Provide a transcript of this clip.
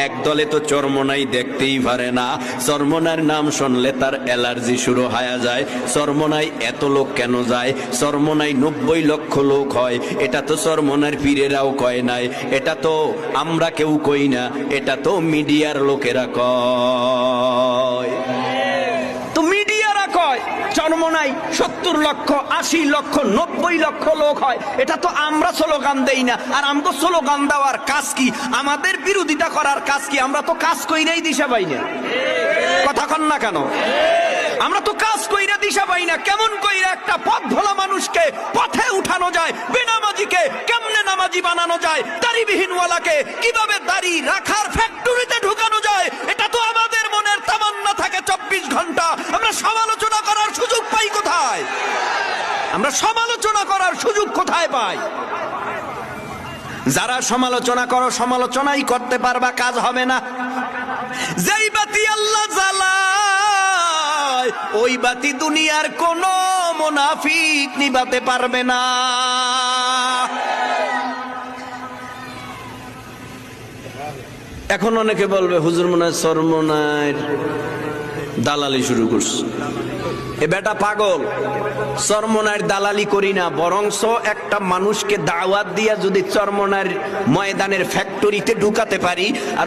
একদলে তো চরমনাই দেখতেই পারে না, চরমনার নাম শুনলে তার অ্যালার্জি শুরু হয়ে যায়। চরমনাই এত লোক কেন যায়? চরমনাই 90 লক্ষ লোক হয়, এটা তো চরমনার পীরেরাও কয় নাই, এটা তো আমরা কেউ কই না, এটা তো মিডিয়ার লোকেরা কয়। তো মিডিয়ারা কয় চরমনাই 70 লক্ষ 80 লক্ষ 90 লক্ষ লোক হয়, এটা তো আমরা স্লোগান দেই না। আর আমগো স্লোগান দেওয়ার কাজ কি? আমাদের বিরোধিতা করার কাজ কি? আমরা তো কাজ কইরাই দিশা পাই না। কথা কন না কেন? আমরা তো কাজ কইরা দিশা পাই না। কেমন কইরা একটা পথ ভোলা মানুষকে পথে উঠানো যায়? বেনামাজিকে কেমনে নামাজি বানানো যায়? দাড়িবিহীনওয়ালাকে কিভাবে দাড়ি রাখার ফ্যাক্টরিতে ঢুকানো যায়? এটা তো আমাদের মনের তামান্না থাকে 24 ঘন্টা। আমরা সমালোচনা করার সুযোগ পাই কোথায়? আমরা সমালোচনা করার সুযোগ কোথায় পাই? যারা সমালোচনা করো, সমালোচনাই করতে পারবা, কাজ হবে না। যেই বাতি আল্লাহ জ্বালায় ওই বাতি দুনিয়ার কোন মুনাফিক নিভাতে পারবে না। এখন অনেকে বলবে হুজুর মনে হয় চরমনার দালালি শুরু করছে, এ বেটা পাগল। চরমনার দালালি করি না, বরংস একটা মানুষকে দাওয়াত দিয়া যদি চরমনার ময়দানের ফ্যাক্টরিতে ঢুকাতে পারি আর